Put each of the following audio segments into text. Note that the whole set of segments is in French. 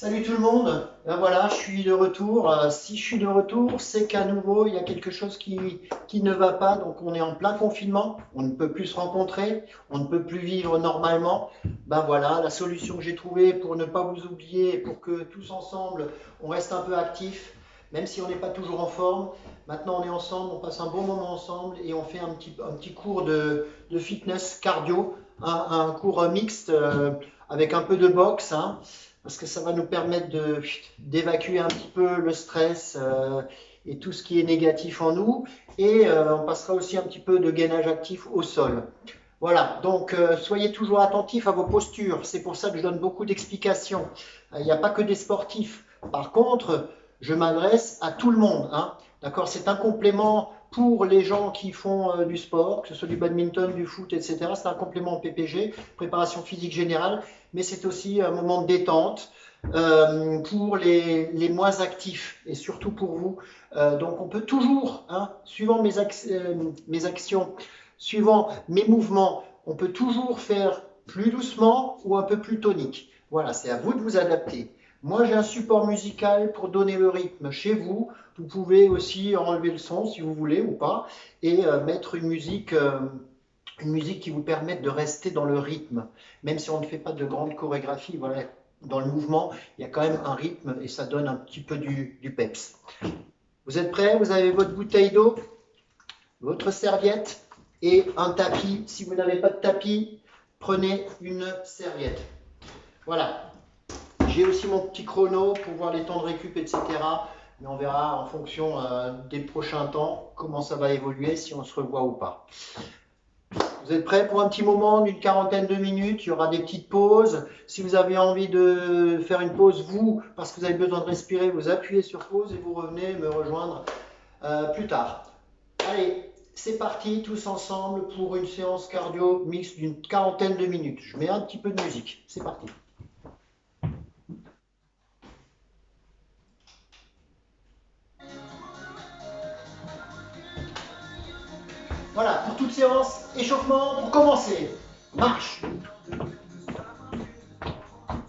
Salut tout le monde, ben voilà, je suis de retour. Si je suis de retour, c'est qu'à nouveau, il y a quelque chose qui ne va pas. Donc on est en plein confinement, on ne peut plus se rencontrer, on ne peut plus vivre normalement. Ben voilà, la solution que j'ai trouvée pour ne pas vous oublier, pour que tous ensemble, on reste un peu actifs, même si on n'est pas toujours en forme. Maintenant on est ensemble, on passe un bon moment ensemble et on fait un petit cours de fitness cardio, un cours mixte avec un peu de boxe, hein, parce que ça va nous permettre d'évacuer un petit peu le stress et tout ce qui est négatif en nous. Et on passera aussi un petit peu de gainage actif au sol. Voilà, donc soyez toujours attentifs à vos postures. C'est pour ça que je donne beaucoup d'explications. Il n'y a pas que des sportifs. Par contre, je m'adresse à tout le monde, hein. D'accord, c'est un complément pour les gens qui font du sport, que ce soit du badminton, du foot, etc. C'est un complément en PPG, préparation physique générale, mais c'est aussi un moment de détente pour les moins actifs et surtout pour vous. Donc on peut toujours, hein, suivant mes actions, suivant mes mouvements, on peut toujours faire plus doucement ou un peu plus tonique. Voilà, c'est à vous de vous adapter. Moi, j'ai un support musical pour donner le rythme chez vous. Vous pouvez aussi enlever le son si vous voulez ou pas et mettre une musique qui vous permette de rester dans le rythme. Même si on ne fait pas de grande chorégraphie, voilà, dans le mouvement, il y a quand même un rythme et ça donne un petit peu du peps. Vous êtes prêts? Vous avez votre bouteille d'eau, votre serviette et un tapis. Si vous n'avez pas de tapis, prenez une serviette. Voilà. J'ai aussi mon petit chrono pour voir les temps de récup, etc. Mais on verra en fonction des prochains temps comment ça va évoluer, si on se revoit ou pas. Vous êtes prêts pour un petit moment d'une quarantaine de minutes? Il y aura des petites pauses. Si vous avez envie de faire une pause, vous, parce que vous avez besoin de respirer, vous appuyez sur pause et vous revenez me rejoindre plus tard. Allez, c'est parti tous ensemble pour une séance cardio mixte d'une quarantaine de minutes. Je mets un petit peu de musique. C'est parti. Voilà, pour toute séance, échauffement pour commencer. Marche.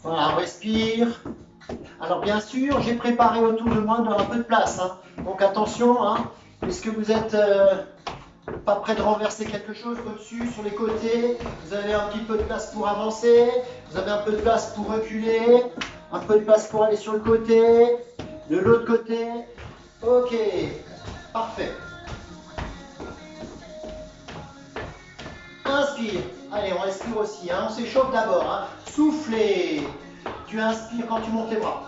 Voilà, on respire. Alors bien sûr, j'ai préparé autour de moi un peu de place, hein. Donc attention, hein. Est-ce que vous êtes pas prêt de renverser quelque chose au-dessus, sur les côtés? Vous avez un petit peu de place pour avancer. Vous avez un peu de place pour reculer. Un peu de place pour aller sur le côté. De l'autre côté. Ok, parfait. Inspire. Allez, on respire aussi, hein. On s'échauffe d'abord, hein. Soufflez. Tu inspires quand tu montes les bras.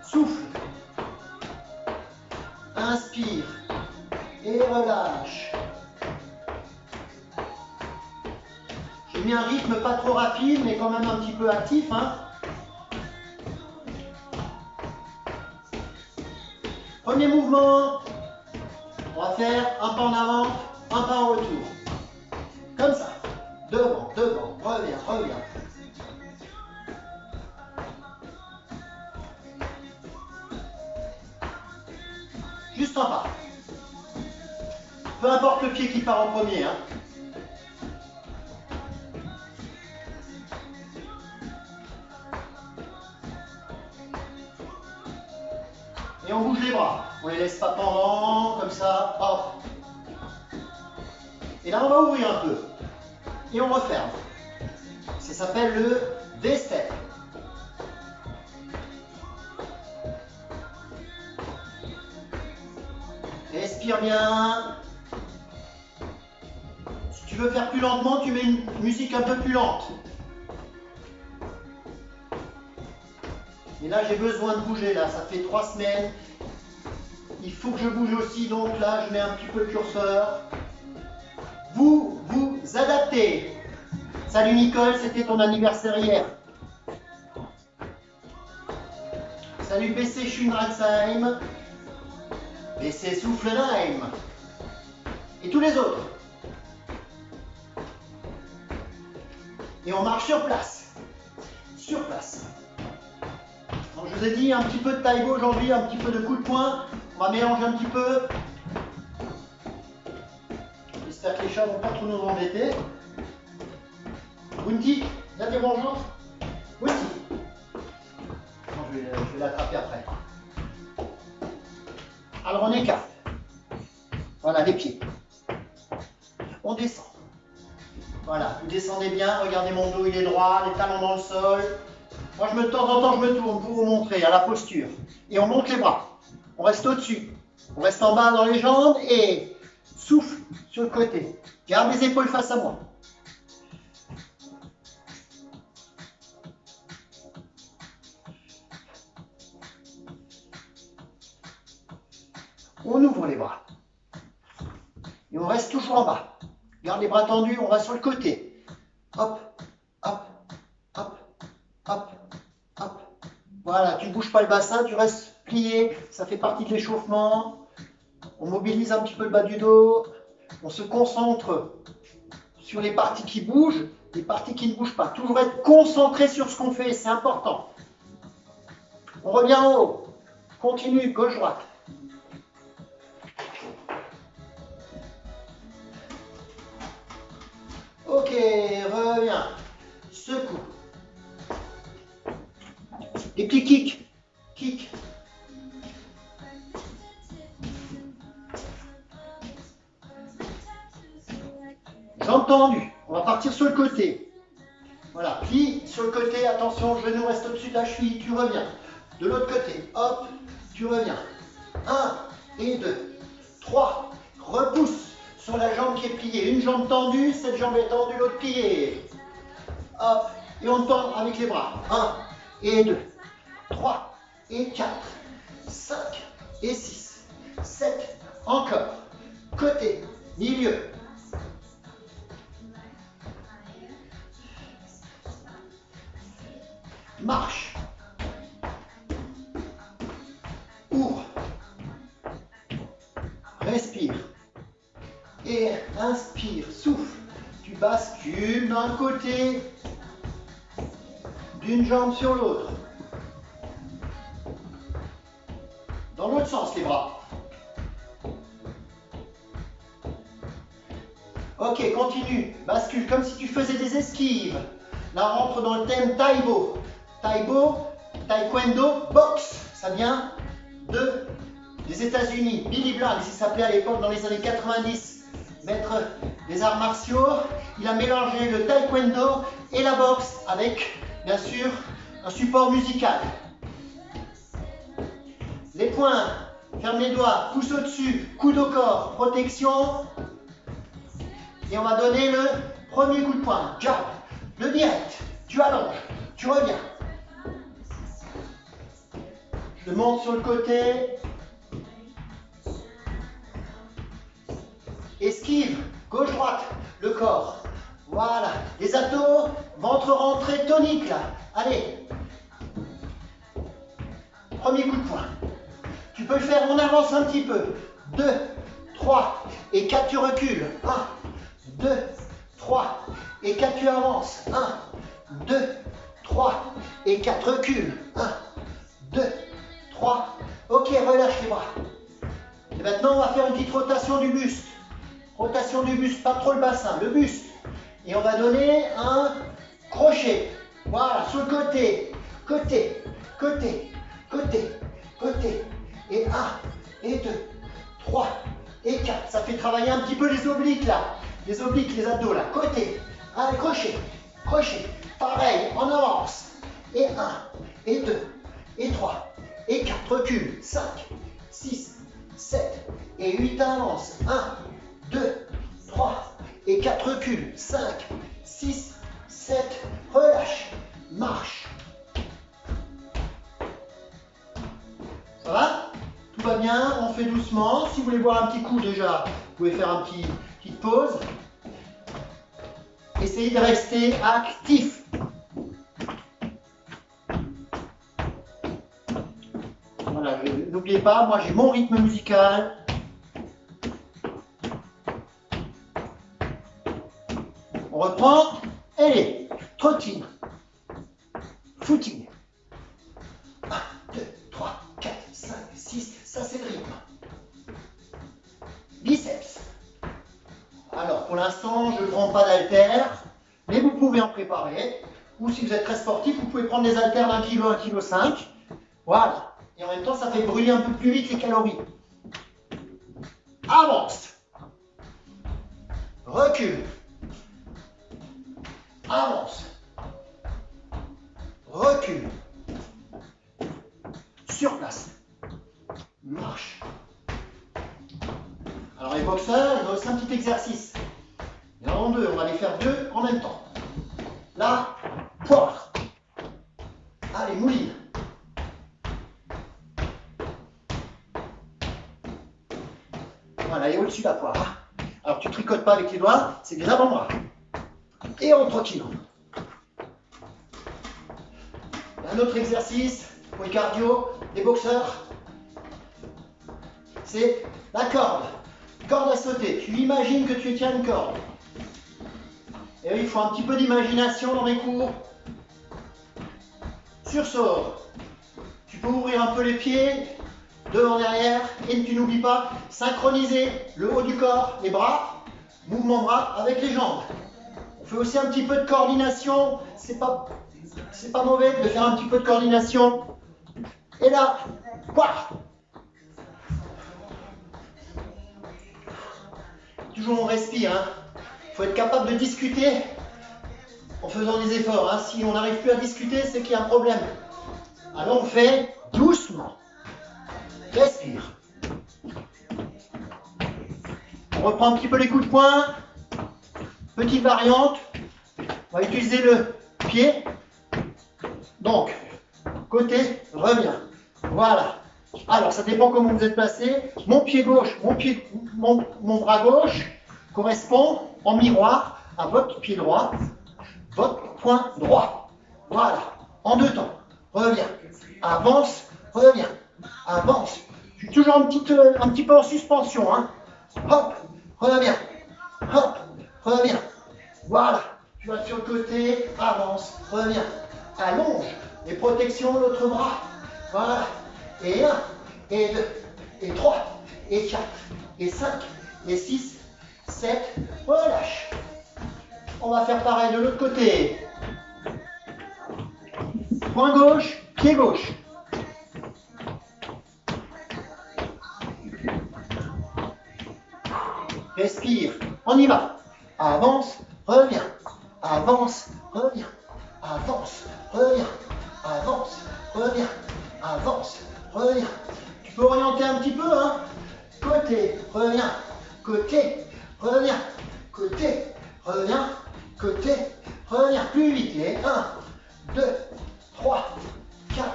Souffle. Inspire. Et relâche. J'ai mis un rythme pas trop rapide, mais quand même un petit peu actif, hein. Premier mouvement. On va faire un pas en avant, un pas en retour. Comme ça. Devant, devant. Reviens, reviens. Juste un pas. Peu importe le pied qui part en premier, hein. Et on bouge les bras. On les laisse pas pendants, comme ça. Hop. Et là, on va ouvrir un peu. Et on referme. Ça s'appelle le V-step. Respire bien. Si tu veux faire plus lentement, tu mets une musique un peu plus lente. Et là, j'ai besoin de bouger. Là, ça fait 3 semaines. Il faut que je bouge aussi. Donc là, je mets un petit peu le curseur. Vous vous adaptez. Salut Nicole, c'était ton anniversaire hier. Salut BC Schunratzheim. BC Soufflenheim. Et tous les autres. Et on marche sur place. Sur place. Donc je vous ai dit un petit peu de taïbo aujourd'hui, un petit peu de coup de poing. On va mélanger un petit peu. J'espère que les chats ne vont pas trop nous embêter. Bunti, viens dire bonjour. Bunti. je vais l'attraper après. Alors on écarte. Voilà, les pieds. On descend. Voilà, vous descendez bien, regardez mon dos, il est droit, les talons dans le sol. Moi, de temps en temps, je me tourne pour vous montrer à la posture. Et on monte les bras. On reste au-dessus. On reste en bas dans les jambes et souffle sur le côté. Garde les épaules face à moi. On ouvre les bras. Et on reste toujours en bas. Garde les bras tendus, on va sur le côté. Hop, hop, hop, hop, hop. Voilà, tu ne bouges pas le bassin, tu restes plié. Ça fait partie de l'échauffement. On mobilise un petit peu le bas du dos. On se concentre sur les parties qui bougent, les parties qui ne bougent pas. Toujours être concentré sur ce qu'on fait, c'est important. On revient en haut. Continue, gauche-droite. Ok, reviens. Secoue. Des petits kicks. Kick. Jambes tendues. On va partir sur le côté. Voilà, plie sur le côté. Attention, le genou reste au-dessus de la cheville. Tu reviens. De l'autre côté. Hop, tu reviens. 1 et 2. 3. Repousse sur la jambe qui est pliée. Une jambe tendue, cette jambe est tendue, l'autre pliée. Hop, et on tend avec les bras. 1 et 2. 3 et 4. 5 et 6. 7. Encore. Côté, milieu. Marche. Ouvre. Respire. Et inspire, souffle. Tu bascules d'un côté, d'une jambe sur l'autre. Dans l'autre sens, les bras. Ok, continue. Bascule comme si tu faisais des esquives. Là, on rentre dans le thème Taibo. Taibo, Taekwondo, boxe. Ça vient des États-Unis. Billy Blanks, il s'appelait à l'époque dans les années 90, maître des arts martiaux. Il a mélangé le Taekwondo et la boxe avec, bien sûr, un support musical. Les poings, ferme les doigts, pouce au-dessus, coude au corps, protection. Et on va donner le premier coup de poing, jab, le direct. Tu allonges, tu reviens. Je monte sur le côté. Esquive, gauche-droite, le corps. Voilà. Les abdos, ventre rentré tonique là. Allez. Premier coup de poing. Tu peux le faire, on avance un petit peu. 2, 3 et 4, tu recules. 1, 2, 3 et 4, tu avances. 1, 2, 3 et 4, recule. 1, 2, 3. Ok, relâche les bras. Et maintenant, on va faire une petite rotation du buste. Rotation du buste, pas trop le bassin, le buste. Et on va donner un crochet. Voilà, sur le côté, côté, côté, côté, côté. Et 1, et 2, 3, et 4. Ça fait travailler un petit peu les obliques là. Les obliques, les abdos là. Côté. Un crochet, crochet. Pareil, on avance. Et 1, et 2, et 3, et 4. Recule. 5, 6, 7, et 8. Avance. 1, 2, 3, et 4. Recule. 5, 6, 7. Relâche. Marche. Ça va? Tout va bien, on fait doucement. Si vous voulez boire un petit coup déjà, vous pouvez faire une petite pause. Essayez de rester actif. Voilà, n'oubliez pas, moi j'ai mon rythme musical. On reprend. Allez, trottine. Footing. 1, 2, 3, 4, 5, 6, ça c'est le rythme. Biceps. Alors pour l'instant, je ne prends pas d'haltères, mais vous pouvez en préparer. Ou si vous êtes très sportif, vous pouvez prendre des haltères d'1 kg, 1,5 kg. Voilà. Et en même temps, ça fait brûler un peu plus vite les calories. Avance. Recule. Avance. Recule. Sur place. Marche. Alors les boxeurs, ils ont aussi un petit exercice. Il y en a deux, on va les faire deux en même temps. Là, poire. Allez, mouline. Voilà, et au-dessus de la poire. Alors tu ne tricotes pas avec les doigts, c'est des avant-bras. Et en tranquillant. Un autre exercice pour le cardio des boxeurs, c'est la corde. Corde à sauter. Tu imagines que tu tiens une corde. Et il faut un petit peu d'imagination dans les cours. Sursaut. Tu peux ouvrir un peu les pieds, devant, derrière, et tu n'oublies pas, synchroniser le haut du corps, les bras, mouvement bras avec les jambes. On fait aussi un petit peu de coordination, c'est pas mauvais de faire un petit peu de coordination. Et là, quoi? Toujours on respire, hein. Il faut être capable de discuter en faisant des efforts. Hein. Si on n'arrive plus à discuter, c'est qu'il y a un problème. Alors on fait doucement. Respire. On reprend un petit peu les coups de poing. Petite variante. On va utiliser le pied. Donc, côté, reviens. Voilà. Alors, ça dépend comment vous êtes placé. Mon pied gauche, mon bras gauche correspond en miroir à votre pied droit, votre poing droit. Voilà. En deux temps. Reviens. Avance, reviens. Avance. Je suis toujours un petit peu en suspension. Hein. Hop, reviens. Hop, reviens. Voilà. Tu vas sur le côté, avance, reviens. Allonge. Et protection de l'autre bras. Voilà. Et 1, et 2, et 3, et 4, et 5, et 6, 7. Relâche. On va faire pareil de l'autre côté. Poing gauche, pied gauche. Respire. On y va. Avance, reviens. Avance, reviens. Avance, reviens. Avance, reviens. Avance, reviens. Tu peux orienter un petit peu, hein. Côté, reviens. Côté, reviens. Côté, reviens. Côté, reviens. Plus vite. Et 1, 2, 3, 4,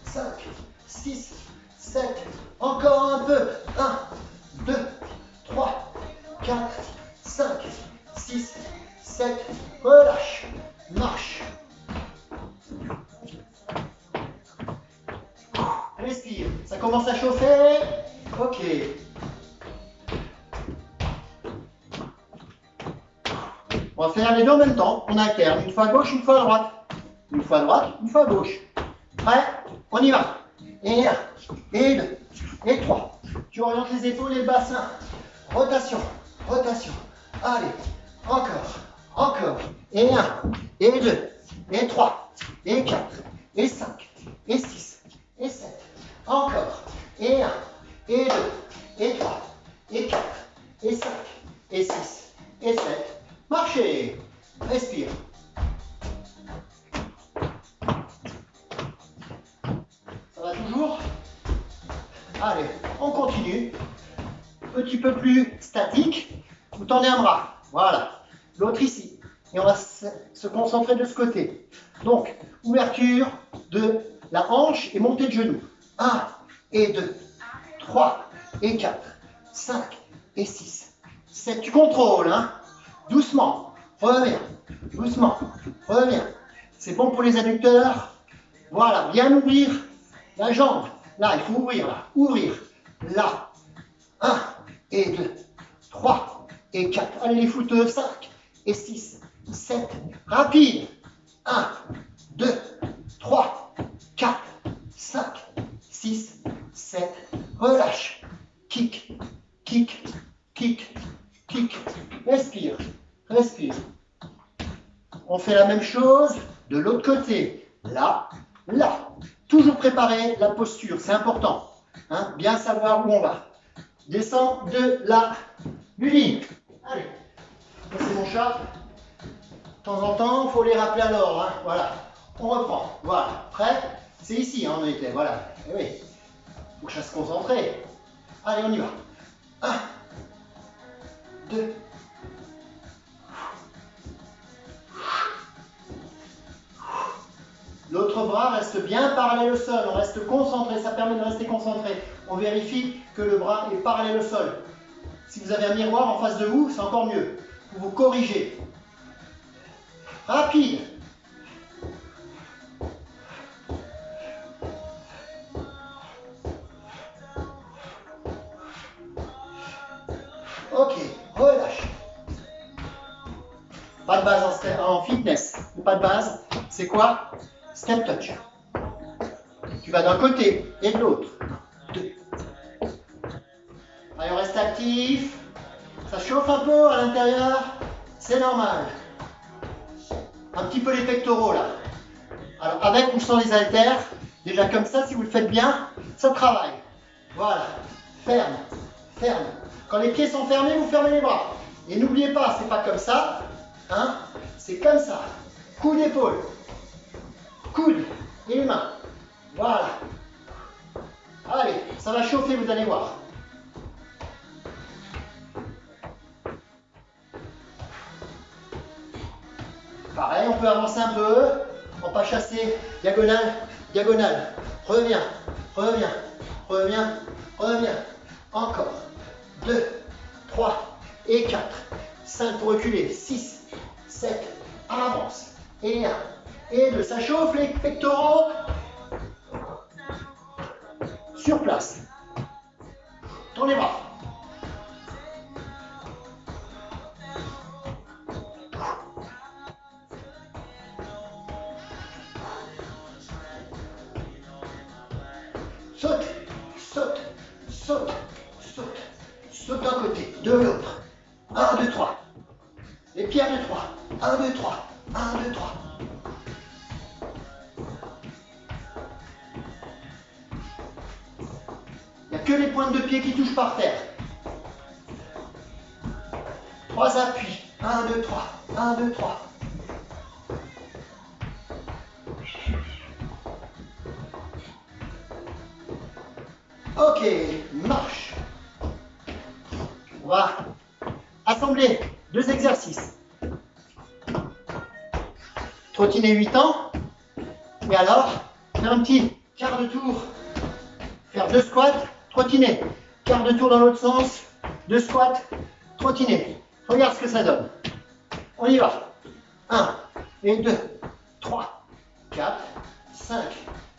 5, 6, 7. Encore un peu. 1, 2, 3, 4, 5, 6, 7. Relâche. Marche. Respire. Ça commence à chauffer. Ok. On va faire les deux en même temps. On alterne. Une fois à gauche, une fois à droite. Une fois à droite, une fois à gauche. Prêt? On y va. Et 1, et 2, et 3. Tu orientes les épaules et le bassin. Rotation, rotation. Allez, encore, encore. Et 1, et 2, et 3, et 4, et 5, et 6, et 7. Encore. Et 1, et 2, et 3, et 4, et 5, et 6, et 7. Marchez. Respire. Ça va toujours? Allez, on continue. Petit peu plus statique. Vous tendez un bras. Voilà. L'autre ici. Et on va se concentrer de ce côté. Donc, ouverture de la hanche et montée de genou. 1 et 2, 3 et 4, 5 et 6, 7. Tu contrôles, hein? Doucement. Reviens. Doucement. Reviens. C'est bon pour les adducteurs. Voilà. Bien ouvrir la jambe. Là, il faut ouvrir, là. Ouvrir. Là. 1 et 2, 3 et 4. Allez, les footeux. 5 et 6, 7. Rapide. 1, 2, 3, 4, 5, 6, 7. Relâche. Kick, kick, kick, kick. Respire, respire. On fait la même chose de l'autre côté. Là, là. Toujours préparer la posture, c'est important. Hein, bien savoir où on va. Descends de la ligne. Allez, ça c'est mon chat. De temps en temps, il faut les rappeler à l'ordre. Hein. Voilà, on reprend. Voilà, prêt? C'est ici, hein, on était. Voilà. Et oui, il faut que je reste concentré. Allez, on y va. 1, 2. L'autre bras reste bien parallèle au sol, on reste concentré, ça permet de rester concentré. On vérifie que le bras est parallèle au sol. Si vous avez un miroir en face de vous, c'est encore mieux. Vous vous corrigez. Rapide. Ok, relâche. Pas de base en fitness, pas de base. C'est quoi? Step touch. Tu vas d'un côté et de l'autre. 2. Allez, on reste actif. Ça chauffe un peu à l'intérieur. C'est normal. Un petit peu les pectoraux là. Alors, avec ou sans les haltères, déjà comme ça, si vous le faites bien, ça travaille. Voilà. Ferme. Ferme. Quand les pieds sont fermés, vous fermez les bras. Et n'oubliez pas, c'est pas comme ça. Hein, c'est comme ça. Coude d'épaule. Coude et les mains. Voilà. Allez, ça va chauffer, vous allez voir. Pareil, on peut avancer un peu. On va chasser. Diagonale, diagonale. Reviens, reviens, reviens, reviens. Encore. 2, 3 et 4. 5 pour reculer. 6, 7. Avance. Et 1. Et 2. Ça chauffe les pectoraux. Sur place. Tourne les bras. Saute, saute, saute, saute. Saute d'un côté, de l'autre. 1, 2, 3. Les pieds 1, 2, 3. 1, 2, 3. 1, 2, 3. Il n'y a que les pointes de pied qui touchent par terre. 3 appuis. 1, 2, 3. 1, 2, 3. Ok, marche. On va assembler 2 exercices. Trottiner 8 ans. Et alors, faire un petit quart de tour. Faire 2 squats, trottiner. Quart de tour dans l'autre sens. 2 squats, trottiner. Regarde ce que ça donne. On y va. 1 et 2, 3, 4, 5,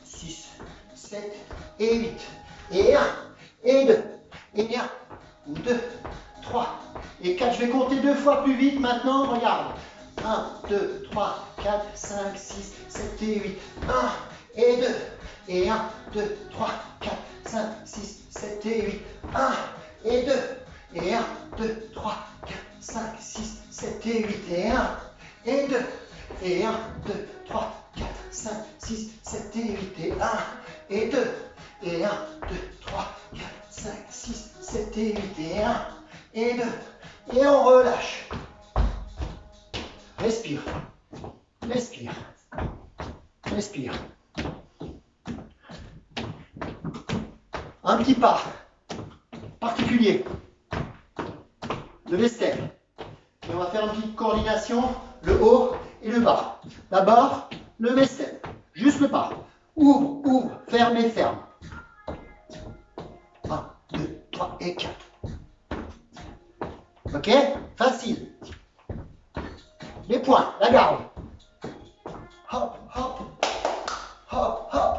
6, 7 et 8. Et 1, et 2, et 1, 2, 3, et 4. Je vais compter 2 fois plus vite maintenant. Regarde. 1, 2, 3, 4, 5, 6, 7 et 8. 1 et 2, et 1, 2, 3, 4, 5, 6, 7 et 8. 1 et 2, et 1, 2, 3, 4, 5, 6, 7 et 8. Et 1 et 2, et 1, 2, 3, 4, 5, 6, 7 et 8. Et 1 et 2, et 1, 2, 3, 4, 5, 6, 7 et 8. Et 1 et 2, et on relâche. Respire, respire, respire. Un petit pas particulier de l'estelle. Et on va faire une petite coordination, le haut et le bas. D'abord, le step, juste le pas. Ouvre, ouvre, ferme et ferme. 1, 2, 3 et 4. Ok? Facile. Les points, la garde. Hop, hop, hop, hop.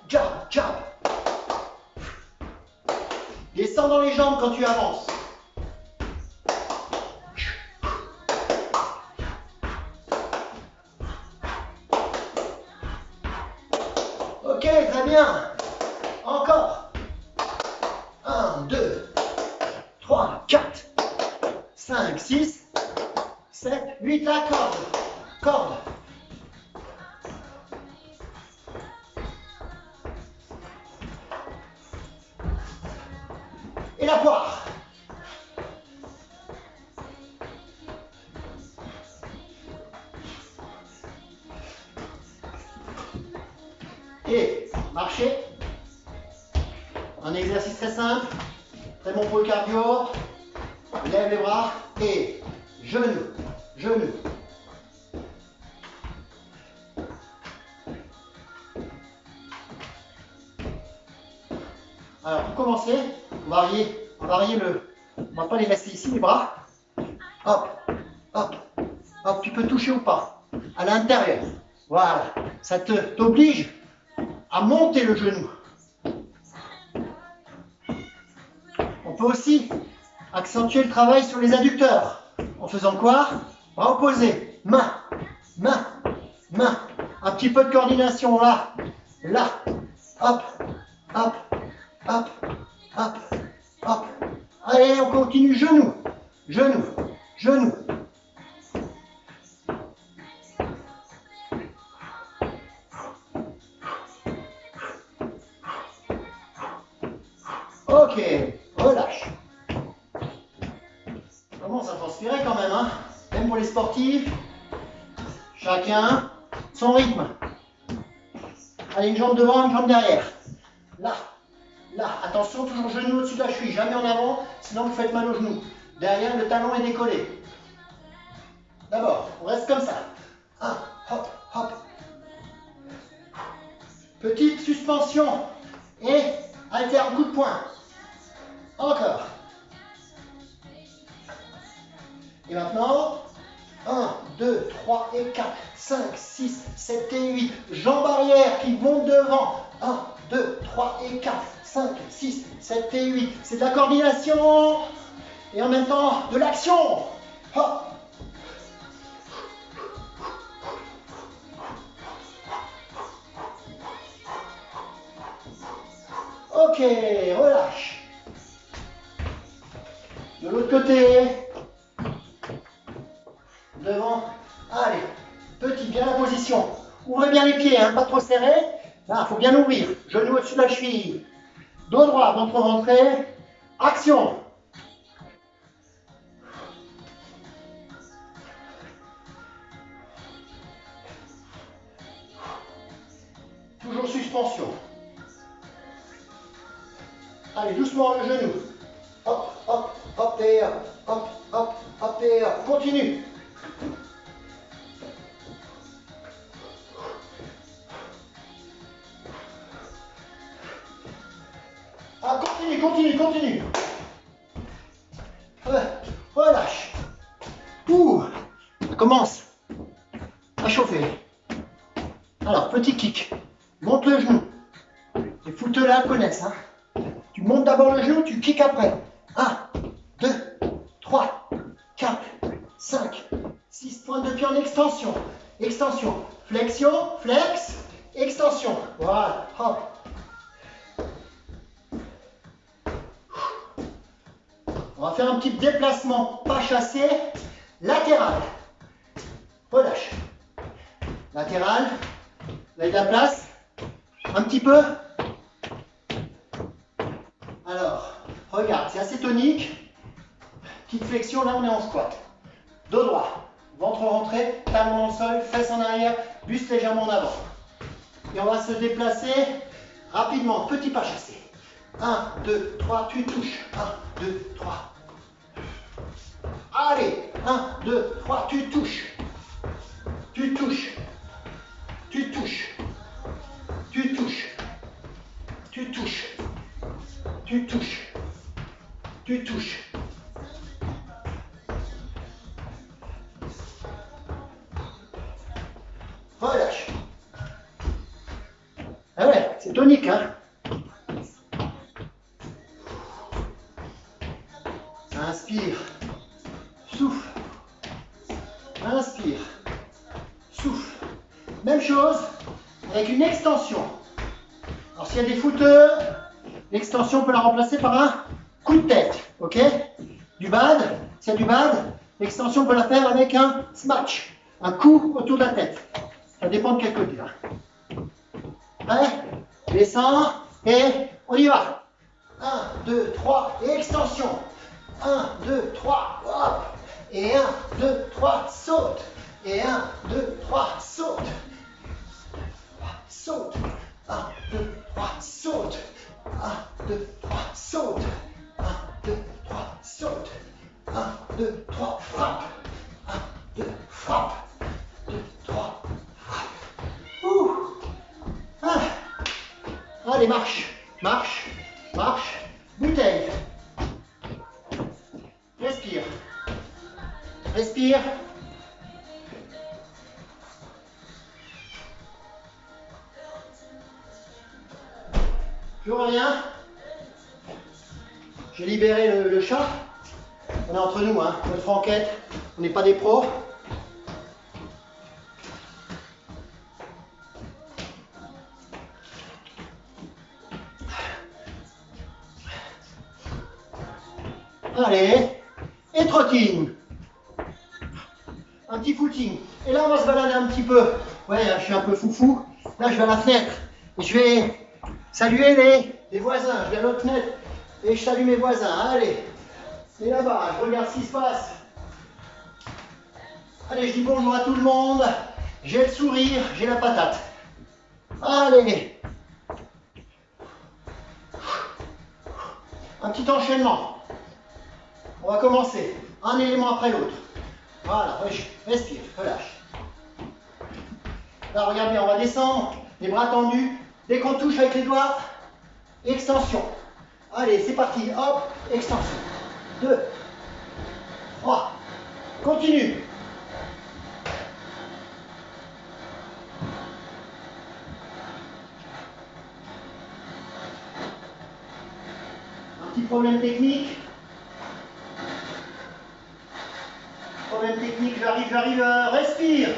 Jab, jab. Descends dans les jambes quand tu avances. Ok, très bien. Encore. 1, 2, 3, 4, 5, 6, 7, 8, la corde. Corde. la poire. Et marcher. Un exercice très simple, très bon pour le cardio. Lève les bras et genoux, genoux. Alors pour commencer, on va varier on va pas les rester ici les bras. Hop, hop, hop, tu peux toucher ou pas à l'intérieur. Voilà, ça t'oblige à monter le genou. On peut aussi accentuer le travail sur les adducteurs. En faisant quoi? Bras opposés, main, main, main. Un petit peu de coordination là, là, hop, hop, hop, hop, hop. Allez, on continue, genou, genou, genou. Ok, relâche. Commence à transpirer quand même, hein. Même pour les sportifs, chacun son rythme. Allez, une jambe devant, une jambe derrière. Là, là, attention, toujours genou au-dessus de la cheville, jamais en avant, sinon vous faites mal au genou. Derrière, le talon est décollé. D'abord, on reste comme ça. Un, hop, hop. Petite suspension et alterne coup de poing. Encore. Et maintenant, 1, 2, 3 et 4, 5, 6, 7 et 8. Jambes arrière qui montent devant. 1, 2, 3 et 4, 5, 6, 7 et 8. C'est de la coordination et en même temps de l'action. Hop. Ok, relâche. De l'autre côté. Devant. Allez, petit, bien la position. Ouvrez bien les pieds, hein, pas trop serré. Là, il faut bien ouvrir. Genou au-dessus de la cheville. Dos droit, ventre rentré. Action. Toujours suspension. Allez, doucement le genou. Hop, hop, hop et hop, hop, hop, hop et hop. Continue. Ah, continue, continue, continue. Relâche. Ouh, ça commence à chauffer. Alors, petit kick. Monte le genou. Les footeux là connaissent. Hein. Tu montes d'abord le genou, tu kicks après. 1, 2, 3, 4, 5, 6 points de pied en extension. Extension. Flexion, flex, extension. Voilà. Hop. On va faire un petit déplacement pas chassé, latéral. Relâche. Latéral. Vous avez de la place. Un petit peu. Alors, regarde, c'est assez tonique. Petite flexion, là on est en squat. Dos droit, ventre rentré, talon dans le sol, fesses en arrière, buste légèrement en avant. Et on va se déplacer rapidement, petit pas chassé. 1, 2, 3, tu touches. 1, 2, 3. Allez, 1, 2, 3, tu touches. Tu touches. Tu touches. Tu touches. Tu touches. Tu touches. Tu touches. Relâche. Ah ouais, c'est tonique, hein. Inspire. Souffle. Inspire. Souffle. Même chose avec une extension. Alors s'il y a des footeux, l'extension on peut la remplacer par un coup de tête. Ok? Du bad, s'il y a du bad, l'extension on peut la faire avec un smash. Un coup autour de la tête. Ça dépend de quel côté. Hein. Prêt? Descends et on y va. 1, 2, 3, et extension. 1, 2, 3, hop. Et 1, 2, 3, saute. Et 1, 2, 3, saute. Saute. 1, 2, 3, saute. 1, 2, 3, saute. 1, 2, 3, saute. 1, 2, 3, frappe. 1, 2, frappe. 2, 3, frappe. Ouh. Ah. Allez, marche. Marche. Marche. Bouteille. Respire. Respire. Je reviens. J'ai libéré le chat. On est entre nous, hein. Notre franquette. On n'est pas des pros. Allez. Et trotting. Un petit footing. Et là, on va se balader un petit peu. Ouais, je suis un peu foufou. Là, je vais à la fenêtre. Et je vais saluer les voisins. Je vais à l'autre fenêtre. Et je salue mes voisins. Allez. Et là-bas, je regarde ce qui se passe. Allez, je dis bonjour à tout le monde. J'ai le sourire, j'ai la patate. Allez. Un petit enchaînement. On va commencer. Un élément après l'autre. Voilà, respire, relâche. Là, regarde bien, on va descendre. Les bras tendus. Dès qu'on touche avec les doigts, extension. Allez, c'est parti. Hop, extension. 2, 3. Continue. Un petit problème technique. Problème technique, j'arrive, respire.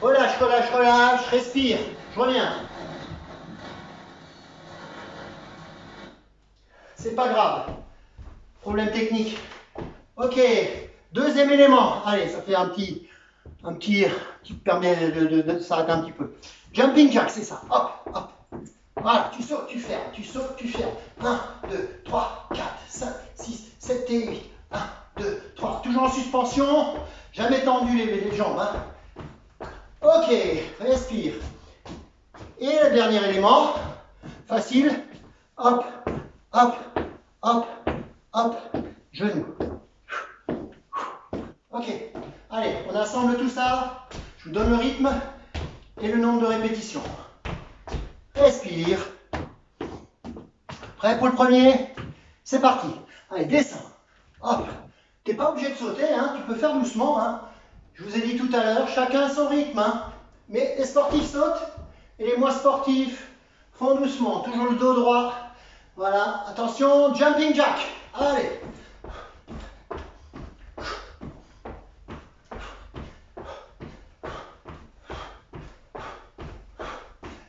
Relâche, relâche, relâche, respire. Je reviens. C'est pas grave. Problème technique. Ok. Deuxième élément. Allez, ça fait un petit qui permet de s'arrêter un petit peu. Jumping jack, c'est ça. Hop, hop. Voilà, tu sautes, tu fermes, tu sautes, tu fermes. 1, 2, 3, 4, 5, 6, 7 et 8. 1, 2, 3. Toujours en suspension. Jamais tendu les jambes. Hein. Ok, respire. Et le dernier élément, facile. Hop, hop, hop, hop, genou. Ok, allez, on assemble tout ça. Je vous donne le rythme et le nombre de répétitions. Respire. Prêt pour le premier? C'est parti. Allez, descends. Hop. Tu n'es pas obligé de sauter, hein. Tu peux faire doucement. Hein. Je vous ai dit tout à l'heure, chacun son rythme. Hein. Mais les sportifs sautent et les moins sportifs font doucement. Toujours le dos droit. Voilà. Attention, jumping jack. Allez.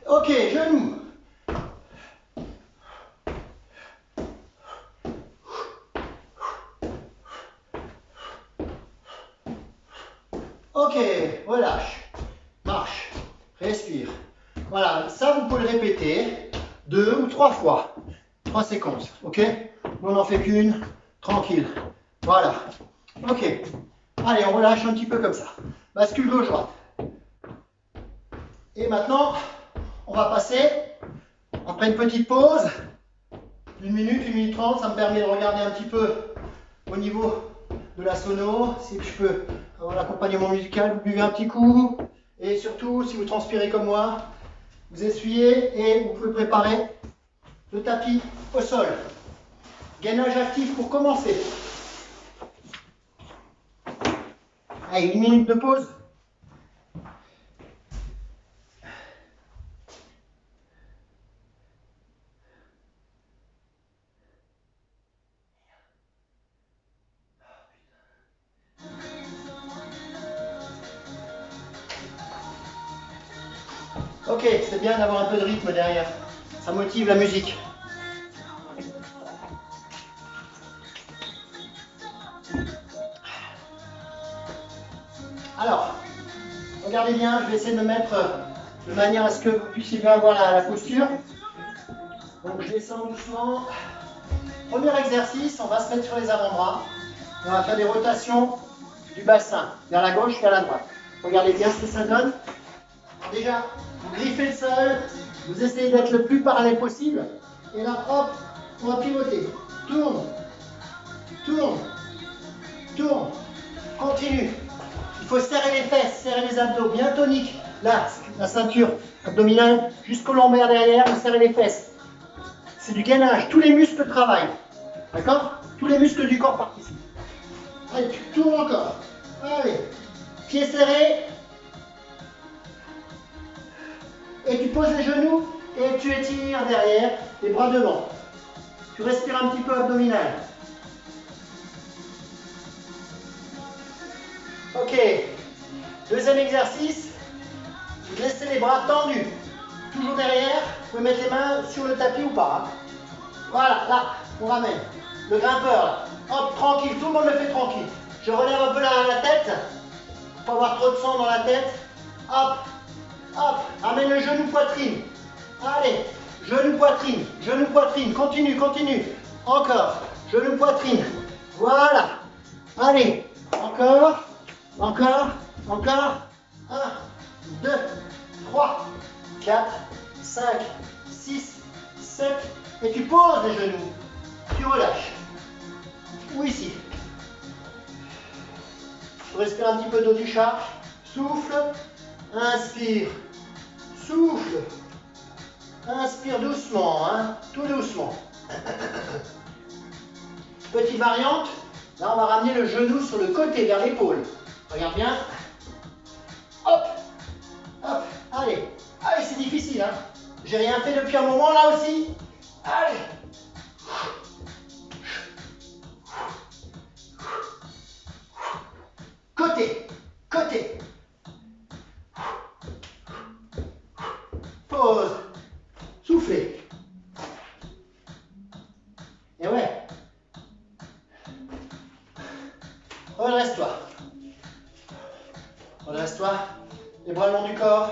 Ok, genoux. Ok, relâche, marche, respire. Voilà, ça vous pouvez le répéter 2 ou 3 fois. 3 séquences, ok? Nous on n'en fait qu'une, tranquille. Voilà, ok. Allez, on relâche un petit peu comme ça. Bascule gauche-droite. Et maintenant, on va passer, après une petite pause, 1 minute, 1 minute 30, ça me permet de regarder un petit peu au niveau de la sono, si je peux avoir l'accompagnement musical, vous buvez un petit coup, et surtout, si vous transpirez comme moi, vous essuyez et vous pouvez préparer le tapis au sol. Gainage actif pour commencer. Allez, 1 minute de pause. Ok, c'est bien d'avoir un peu de rythme derrière. Ça motive la musique. Alors, regardez bien, je vais essayer de me mettre de manière à ce que vous puissiez bien avoir la posture. Donc je descends doucement. Premier exercice, on va se mettre sur les avant-bras. On va faire des rotations du bassin, vers la gauche, vers la droite. Regardez bien ce que ça donne. Déjà, vous griffez le sol, vous essayez d'être le plus parallèle possible. Et là, hop, on va pivoter. Tourne, tourne, tourne, continue. Il faut serrer les fesses, serrer les abdos, bien tonique. Là, la ceinture abdominale jusqu'au lombaire derrière, vous serrez les fesses. C'est du gainage, tous les muscles travaillent. D'accord? Tous les muscles du corps participent. Allez, tu tournes encore. Allez, pieds serrés. Et tu poses les genoux et tu étires derrière, les bras devant. Tu respires un petit peu abdominal. Ok. Deuxième exercice. Vous laissez les bras tendus. Toujours derrière. Vous pouvez mettre les mains sur le tapis ou pas. Hein. Voilà, là, on ramène. Le grimpeur, là. Hop, tranquille. Tout le monde le fait tranquille. Je relève un peu la tête. Pour pas avoir trop de sang dans la tête. Hop, hop. Amène le genou poitrine. Allez. Genou poitrine. Genou poitrine. Continue, continue. Encore. Genou poitrine. Voilà. Allez. Encore. Encore. Encore. 1, 2, 3, 4, 5, 6, 7. Et tu poses les genoux. Tu relâches. Ou ici. Je respire un petit peu d'eau du chat. Souffle. Inspire. Souffle. Inspire doucement, hein, tout doucement. Petite variante. Là, on va ramener le genou sur le côté, vers l'épaule. Regarde bien. Hop. Hop. Allez. Allez, c'est difficile, hein. J'ai rien fait depuis un moment, là aussi. Allez. Côté. Côté. Pause. Soufflez. Et ouais. Redresse-toi. Redresse-toi. Les bras le long du corps.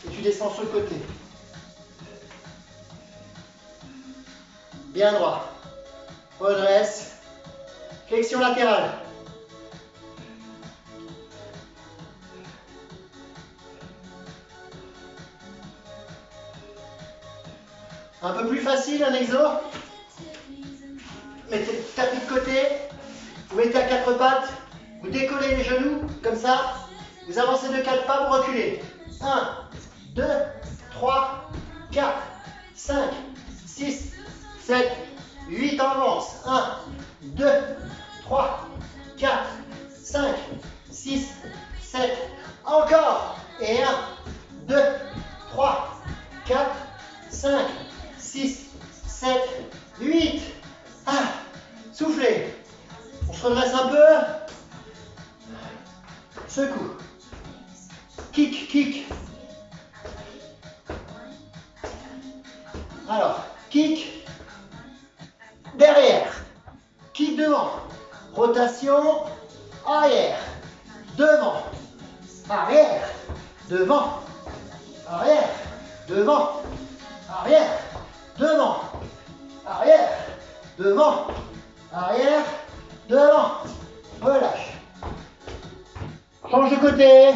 Et tu descends sur le côté. Bien droit. Redresse. Flexion latérale. Un peu plus facile, un exo. Mettez le tapis de côté. Vous mettez à quatre pattes. Vous décollez les genoux, comme ça. Vous avancez de 4 pas, vous reculez. 1, 2, 3, 4, 5, 6, 7, 8, on avance. 1, 2, 3, 4, 5, 6, 7. Encore. Et 1, 2, 3, 4, 5, 6, 7, 8. Ah, soufflez. On se redresse un peu. Secoue. Kick, kick. Alors, kick. Derrière. Kick devant. Rotation. Arrière. Devant. Arrière. Devant. Arrière. Devant. Arrière. Devant. Arrière. Devant. Arrière. Devant. Relâche. Change de côté.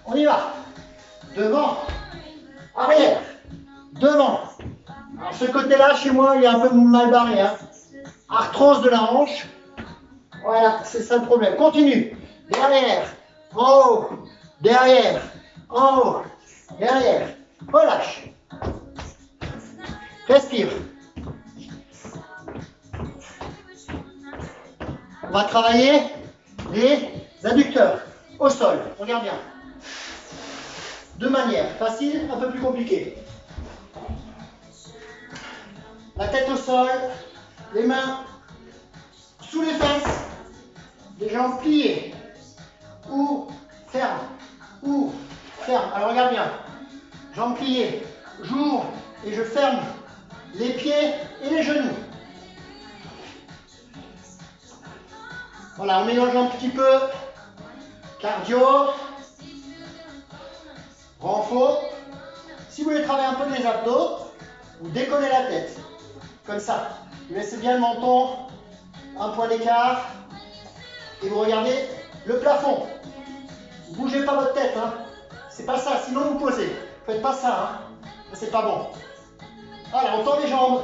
On y va. Devant. Arrière. Devant. Alors ce côté-là, chez moi, il est un peu mal barré. Hein. Arthrose de la hanche. Voilà, c'est ça le problème. Continue. Derrière. En haut. Derrière. En haut. Derrière. Relâche. Respire. On va travailler les adducteurs au sol. Regarde bien. Deux manières. Facile, un peu plus compliqué. La tête au sol, les mains sous les fesses, les jambes pliées. Ou ferme. Ou ferme. Alors regarde bien. Jambes pliées. J'ouvre et je ferme les pieds et les genoux. Voilà, on mélange un petit peu cardio Renfort. Si vous voulez travailler un peu les abdos, vous décollez la tête. Comme ça. Vous laissez bien le menton, un point d'écart. Et vous regardez le plafond. Vous ne bougez pas votre tête. Hein. C'est pas ça, sinon vous posez. Faites pas ça. Hein. C'est pas bon. Allez, on tend les jambes.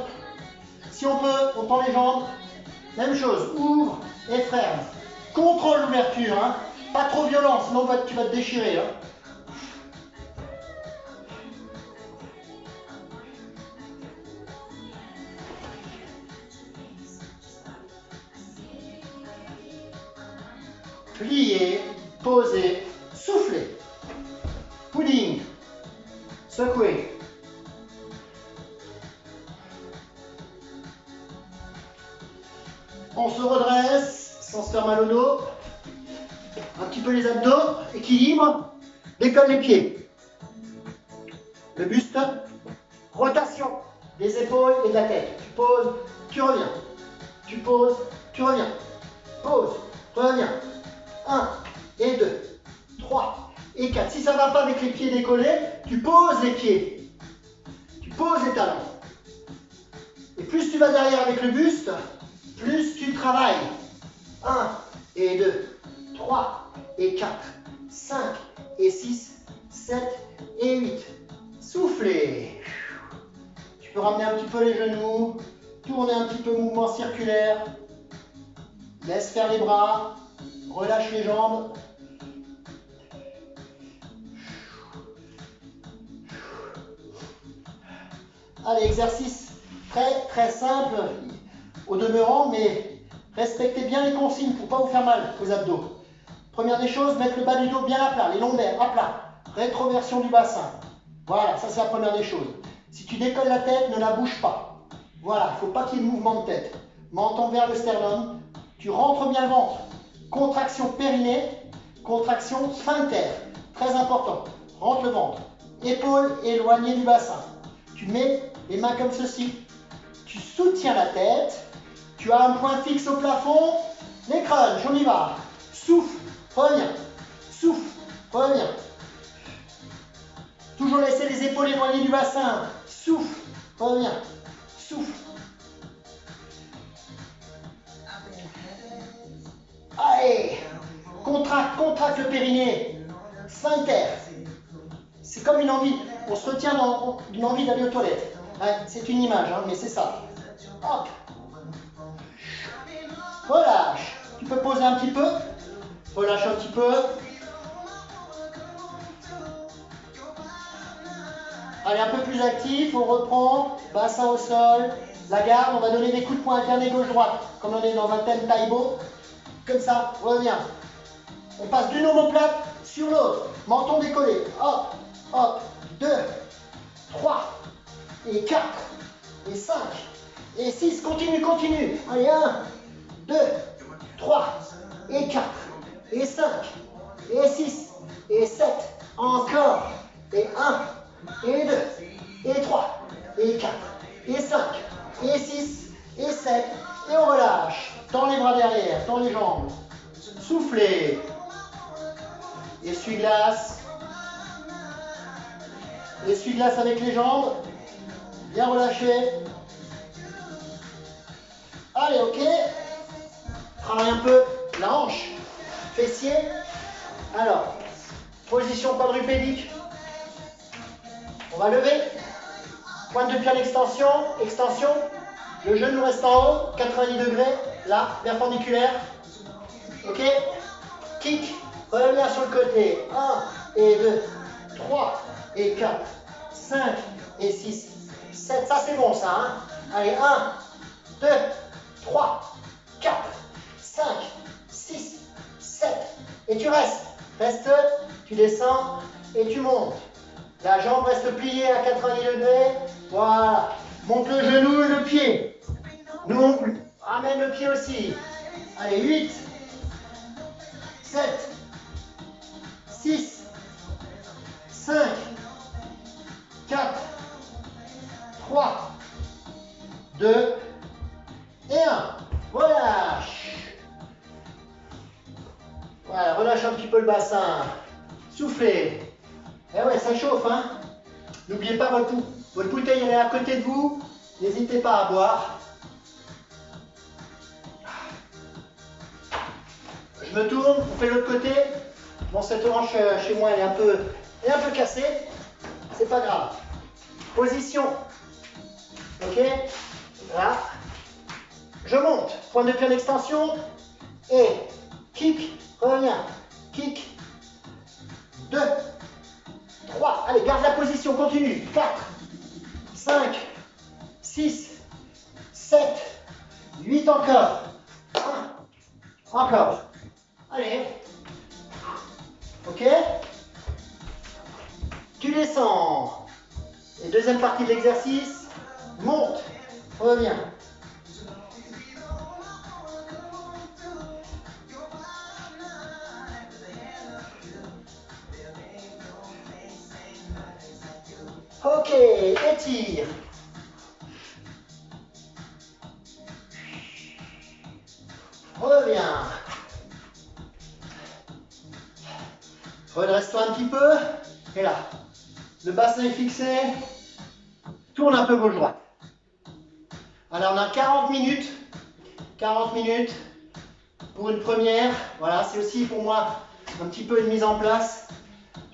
Si on peut, on tend les jambes. Même chose, ouvre et ferme. Contrôle l'ouverture. Hein. Pas trop violent, sinon tu vas te déchirer. Hein. Plier, poser, souffler. Pudding, secouer. On se redresse sans se faire mal au dos. Un petit peu les abdos, équilibre. Décolle les pieds. Le buste, rotation des épaules et de la tête. Tu poses, tu reviens. Tu poses, tu reviens. Pose, reviens. 1 et 2, 3 et 4. Si ça ne va pas avec les pieds décollés, tu poses les pieds. Tu poses les talons. Et plus tu vas derrière avec le buste, plus tu travailles. 1 et 2, 3 et 4, 5 et 6, 7 et 8. Soufflez. Tu peux ramener un petit peu les genoux, tourner un petit peu, mouvement circulaire. Laisse faire les bras. Relâche les jambes. Allez, exercice très simple au demeurant, mais respectez bien les consignes pour ne pas vous faire mal aux abdos. Première des choses, mettre le bas du dos bien à plat, les lombaires à plat. Rétroversion du bassin. Voilà, ça c'est la première des choses. Si tu décolles la tête, ne la bouge pas. Voilà, il ne faut pas qu'il y ait de mouvement de tête. Menton vers le sternum. Tu rentres bien le ventre. Contraction périnée, contraction sphincter, très important. Rentre le ventre, épaules éloignées du bassin. Tu mets les mains comme ceci. Tu soutiens la tête. Tu as un point fixe au plafond. Les crunchs, on y va. Souffle, reviens. Souffle, reviens. Toujours laisser les épaules éloignées du bassin. Souffle, reviens. Souffle. Allez, contracte le périnée. Sphincter. C'est comme une envie. On se retient dans une envie d'aller aux toilettes. Ouais, c'est une image, hein, mais c'est ça. Hop. Relâche. Tu peux poser un petit peu. Relâche un petit peu. Allez, un peu plus actif. On reprend. Bassin au sol. La garde. On va donner des coups de poing alternés gauche-droite. Comme on est dans un thème taïbo. Comme ça. Reviens. On passe d'une omoplate sur l'autre. Menton décollé. Hop. Hop. 2, 3, et 4, et 5, et 6. Continue, continue. Allez, 1, 2, 3, et 4, et 5, et 6, et 7. Encore. Et 1, et 2, et 3, et 4, et 5, et 6, et 7. Et on relâche. Tends les bras derrière, tends les jambes. Soufflez. Essuie-glace. Essuie-glace avec les jambes. Bien relâché. Allez, ok. Travaille un peu la hanche. Fessier. Alors, position quadrupédique. On va lever. Pointe de pied en extension. Extension. Le genou reste en haut. 90 degrés. Là, perpendiculaire. Ok. Kick. Reviens sur le côté. 1 et 2, 3 et 4, 5 et 6, 7. Ça, c'est bon, ça. Hein. Allez, 1, 2, 3, 4, 5, 6, 7. Et tu restes. Reste, tu descends et tu montes. La jambe reste pliée à 90 degrés. Voilà. Monte le genou et le pied. Non plus. Ramène le pied aussi. Allez, 8, 7, 6, 5, 4, 3, 2 et 1. Relâche. Voilà, relâche un petit peu le bassin. Soufflez. Eh ouais, ça chauffe, hein. N'oubliez pas votre bouteille, elle est à côté de vous. N'hésitez pas à boire. Je me tourne, on fait l'autre côté. Bon, cette hanche chez moi, elle est un peu cassée. C'est pas grave. Position. Ok. Là. Je monte. Point de pied en extension. Et kick. Reviens. Kick. 2. 3. Allez, garde la position. Continue. 4. 5. 6. 7. 8 encore. 1. Encore. Allez. Ok. Tu descends. Et deuxième partie de l'exercice. Monte. Reviens. Ok, étire. Reviens. Redresse-toi un petit peu. Et là, le bassin est fixé. Tourne un peu gauche-droite. Alors on a 40 minutes. 40 minutes pour une première. Voilà, c'est aussi pour moi un petit peu une mise en place.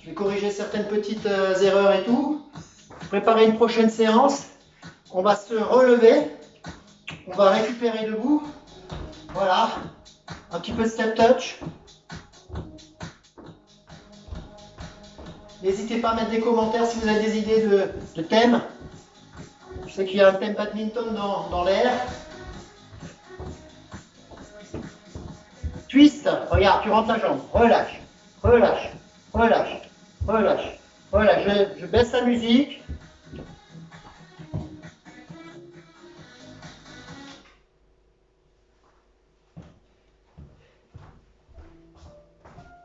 Je vais corriger certaines petites erreurs et tout. Préparer une prochaine séance. On va se relever. On va récupérer debout. Voilà. Un petit peu de step touch. N'hésitez pas à mettre des commentaires si vous avez des idées de thèmes. Je sais qu'il y a un thème badminton dans l'air. Twist. Regarde, tu rentres la jambe. Relâche. Relâche. Relâche. Relâche. Relâche. Je baisse la musique.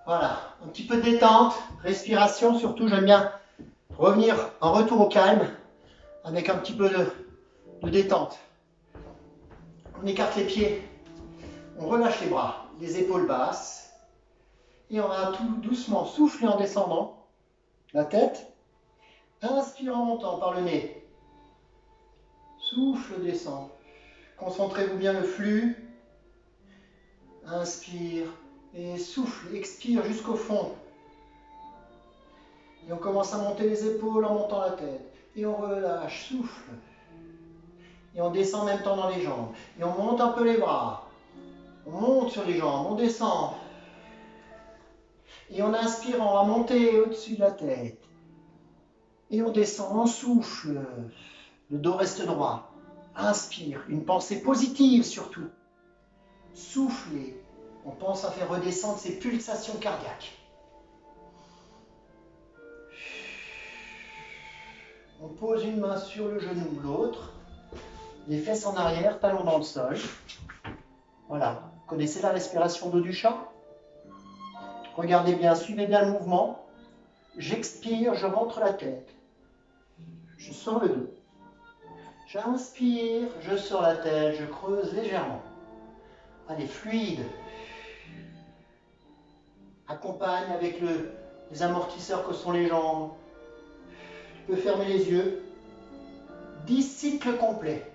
Voilà, un petit peu de détente, respiration, surtout j'aime bien revenir en retour au calme avec un petit peu de détente. On écarte les pieds, on relâche les bras, les épaules basses et on va tout doucement souffler en descendant la tête. Inspire en montant par le nez. Souffle, descend. Concentrez-vous bien le flux. Inspire et souffle, expire jusqu'au fond. Et on commence à monter les épaules en montant la tête. Et on relâche, souffle. Et on descend en même temps dans les jambes. Et on monte un peu les bras. On monte sur les jambes, on descend. Et on inspire, on va monter au-dessus de la tête. Et on descend, on souffle. Le dos reste droit. Inspire, une pensée positive surtout. Soufflez. On pense à faire redescendre ses pulsations cardiaques. On pose une main sur le genou, l'autre. Les fesses en arrière, talons dans le sol. Voilà. Vous connaissez la respiration d'eau du chat? Regardez bien, suivez bien le mouvement. J'expire, je rentre la tête. Je sors le dos. J'inspire, je sors la tête, je creuse légèrement. Allez, fluide. Accompagne avec les amortisseurs que sont les jambes. Tu peux fermer les yeux. 10 cycles complets.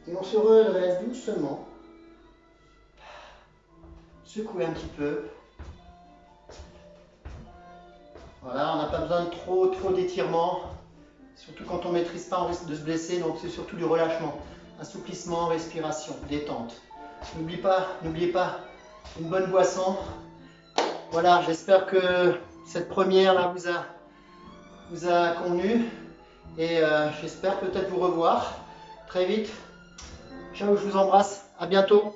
Et on se redresse doucement. Secouez un petit peu. Voilà, on n'a pas besoin de trop d'étirement. Surtout quand on ne maîtrise pas, on risque de se blesser. Donc c'est surtout du relâchement. Assouplissement, respiration, détente. N'oubliez pas une bonne boisson. Voilà, j'espère que cette première là vous a convenu. Et j'espère peut-être vous revoir très vite. Ciao, je vous embrasse. À bientôt.